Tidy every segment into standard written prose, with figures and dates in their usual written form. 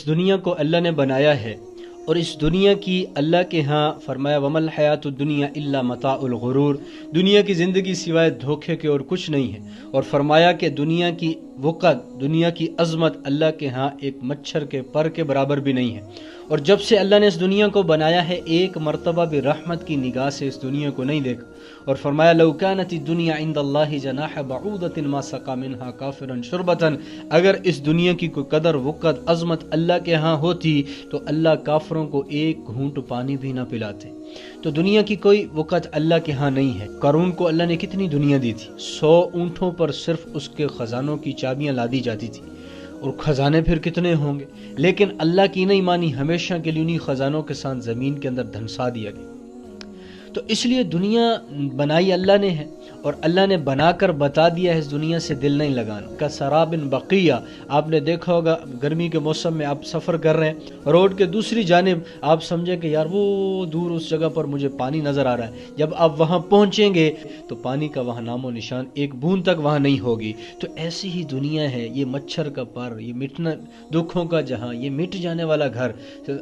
دنیا کو اللہ نے بنایا ہے اور اس دنیا کی اللہ کے ہاں فرمایا وَمَا الْحَيَاةُ الدُّنْيَا إِلَّا مَتَاعُ الْغُرُورِ، دنیا کی زندگی سوائے دھوکے کے اور کچھ نہیں ہے، اور فرمایا کہ دنیا کی وقت، دنیا کی عظمت اللہ کے ہاں ایک مچھر کے پر کے برابر بھی نہیں ہے۔ اور جب سے اللہ نے اس دنیا کو بنایا ہے ایک مرتبہ بھی رحمت کی نگاہ سے اس دنیا کو نہیں دیکھا، اور فرمایا لو كانت الدنيا عند الله جناح بعوضة ما سقى منها كافرا شربة، اگر اس دنیا کی کوئی قدر وقت عظمت اللہ کے ہاں ہوتی تو اللہ کافروں کو ایک گھونٹ پانی بھی نہ پلاتے۔ تو دنیا کی کوئی وقت اللہ کے ہاں نہیں ہے۔ قارون کو اللہ نے کتنی دنیا دی تھی، 100 اونٹوں پر صرف اس کے خزانوں کی چابیاں لادی جاتی تھی، اور خزانے پھر کتنے ہوں گے، لیکن اللہ کی نہیں مانی، ہمیشہ کے لیے انہی خزانوں کے ساتھ زمین کے اندر دھنسا دیا گیا۔ تو اس لیے دنیا بنائی اللہ نے ہے، اور اللہ نے بنا کر بتا دیا ہے اس دنیا سے دل نہیں لگانا۔ کا سرابن بقیہ، آپ نے دیکھا ہوگا گرمی کے موسم میں آپ سفر کر رہے ہیں، روڈ کے دوسری جانب آپ سمجھیں کہ یار وہ دور اس جگہ پر مجھے پانی نظر آ رہا ہے، جب آپ وہاں پہنچیں گے تو پانی کا وہاں نام و نشان ایک بوند تک وہاں نہیں ہوگی۔ تو ایسی ہی دنیا ہے، یہ مچھر کا پر، یہ مٹنا دکھوں کا جہاں، یہ مٹ جانے والا گھر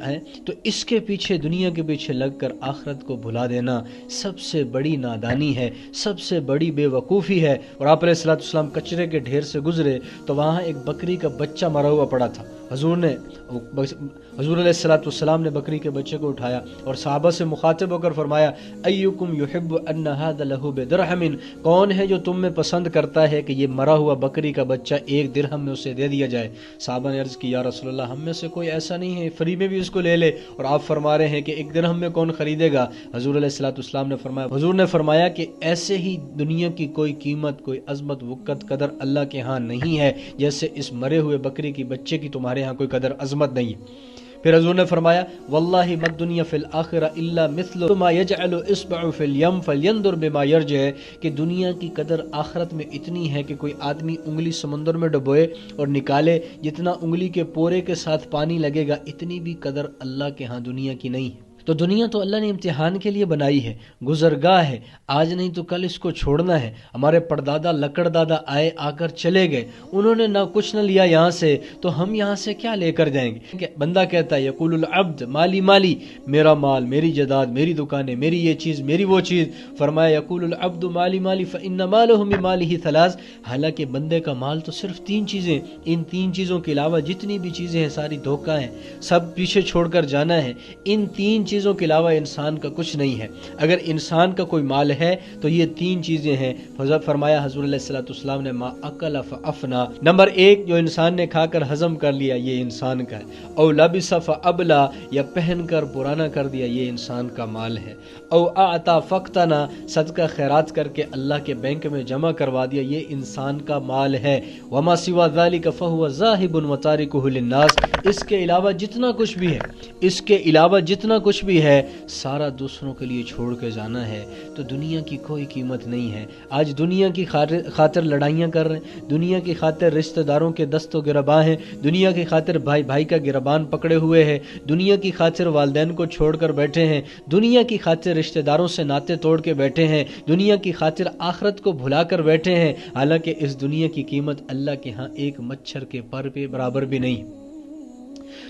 ہے۔ تو اس کے پیچھے، دنیا کے پیچھے لگ کر آخرت کو بھلا دینا سب سے بڑی نادانی ہے، سب سے بڑی بے وقوفی ہے۔ اور آپ علیہ الصلوۃ والسلام کچرے کے ڈھیر سے گزرے تو وہاں ایک بکری کا بچہ مرا ہوا پڑا تھا۔ حضور علیہ الصلوۃ والسلام نے بکری کے بچے کو اٹھایا اور صحابہ سے مخاطب ہو کر فرمایا ایکم یحب ان ھذا لہ بدرہم، کون ہے جو تم میں پسند کرتا ہے کہ یہ مرا ہوا بکری کا بچہ 1 درہم میں اسے دے دیا جائے؟ صحابہ نے عرض کی یا رسول اللہ، ہم میں سے کوئی ایسا نہیں ہے، فری میں بھی اس کو لے لے، اور آپ فرما رہے ہیں کہ 1 درہم میں کون خریدے گا؟ حضور علیہ الصلوۃ والسلام نے فرمایا کہ ایسے ہی دنیا کی کوئی قیمت، کوئی عظمت، وقت، قدر اللہ کے ہاں نہیں ہے جیسے اس مرے ہوئے بکری کی بچے کی تمہارے ہاں کوئی قدر عظمت نہیں ہے۔ پھر حضور نے فرمایا واللہ ما الدنیا فی الآخرہ الا مثل ما یجعل اصبع فی الیم فلینظر بما یرجع، کہ دنیا کی قدر آخرت میں اتنی ہے کہ کوئی آدمی انگلی سمندر میں ڈبوئے اور نکالے، جتنا انگلی کے پورے کے ساتھ پانی لگے گا، اتنی بھی قدر اللہ کے ہاں دنیا کی نہیں ہے۔ تو دنیا تو اللہ نے امتحان کے لیے بنائی ہے، گزرگاہ ہے، آج نہیں تو کل اس کو چھوڑنا ہے۔ ہمارے پردادا لکڑ دادا آئے، آ کر چلے گئے، انہوں نے نہ کچھ نہ لیا یہاں سے، تو ہم یہاں سے کیا لے کر جائیں گے؟ بندہ کہتا ہے یقول العبد مالی مالی، میرا مال، میری جائیداد، میری دکانیں، میری یہ چیز، میری وہ چیز۔ فرمایا یقول العبد مالی مالی فإن مالہ من مالہ ثلاث، حالانکہ بندے کا مال تو صرف 3 چیزیں، ان 3 چیزوں کے علاوہ جتنی بھی چیزیں ہیں ساری دھوکہ ہیں، سب پیچھے چھوڑ کر جانا ہے۔ ان 3 چیزوں کے علاوہ انسان کا کچھ نہیں ہے۔ اگر انسان کا کوئی مال ہے تو یہ 3 چیزیں ہیں۔ فرمایا حضور علیہ الصلوۃ والسلام نے ما اکل فافنا، نمبر 1 جو انسان نے کھا کر ہضم کر لیا یہ انسان کا ہے، او لبس فابلا، یا پہن کر پرانا کر دیا یہ انسان کا مال ہے، او اعطا فقتنا، صدقہ خیرات کر کے اللہ کے بینک میں جمع کروا دیا یہ انسان کا مال ہے، وما سوا ذلک فهو ذاهب وتارکہ للناس، اس کے علاوہ جتنا کچھ بھی ہے، اس کے علاوہ جتنا کچھ بھی ہے سارا دوسروں کے لیے چھوڑ کے جانا ہے۔ تو دنیا کی کوئی قیمت نہیں ہے۔ آج دنیا کی خاطر لڑائیاں کر رہے ہیں، دنیا کی خاطر رشتہ داروں کے دست و گرباں ہیں، دنیا کی خاطر بھائی بھائی کا گربان پکڑے ہوئے ہیں، دنیا کی خاطر والدین کو چھوڑ کر بیٹھے ہیں، دنیا کی خاطر رشتہ داروں سے ناطے توڑ کے بیٹھے ہیں، دنیا کی خاطر آخرت کو بھلا کر بیٹھے ہیں، حالانکہ اس دنیا کی قیمت اللہ کے ہاں ایک مچھر کے پر کے برابر بھی نہیں۔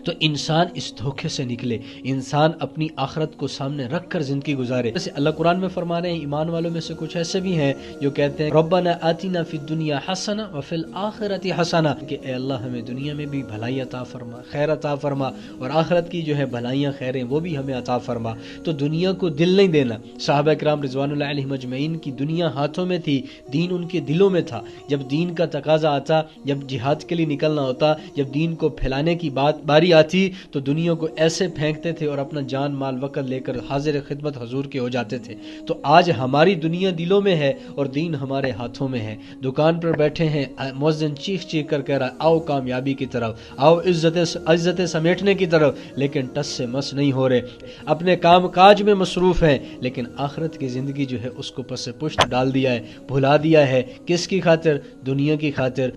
تو انسان اس دھوکے سے نکلے، انسان اپنی آخرت کو سامنے رکھ کر زندگی گزارے۔ جیسے اللہ قرآن میں فرما رہے ہیں، ایمان والوں میں سے کچھ ایسے بھی ہیں جو کہتے ہیں ربنا آتنا فی الدنیا حسنہ وفی الآخرۃ حسنہ، کہ اے اللہ ہمیں دنیا میں بھی بھلائی عطا فرما، خیر عطا فرما، اور آخرت کی جو ہے بھلائیاں خیریں وہ بھی ہمیں عطا فرما۔ تو دنیا کو دل نہیں دینا۔ صحابہ کرام رضوان اللہ علیہم اجمعین کی دنیا ہاتھوں میں تھی، دین ان کے دلوں میں تھا۔ جب دین کا تقاضا آتا، جب جہاد کے لیے نکلنا ہوتا، جب دین کو پھیلانے کی باری آتی تو دنیا کو ایسے پھینکتے تھے اور اپنا جان مال وقت لے کر حاضر خدمت حضور کے ہو جاتے تھے۔ تو آج ہماری دنیا دلوں میں ہے اور دین ہمارے ہاتھوں میں ہے۔ دکان پر بیٹھے ہیں، مؤذن چیخ چیخ کر کہہ رہا ہے آؤ کامیابی کی طرف، آؤ عزت سمیٹنے کی طرف، لیکن ٹس سے مس نہیں ہو رہے، اپنے کام کاج میں مصروف ہیں، لیکن آخرت کی زندگی جو ہے اس کو پس پشت ڈال دیا ہے، بھلا دیا ہے۔ کس کی خاطر؟ دنیا کی خاطر۔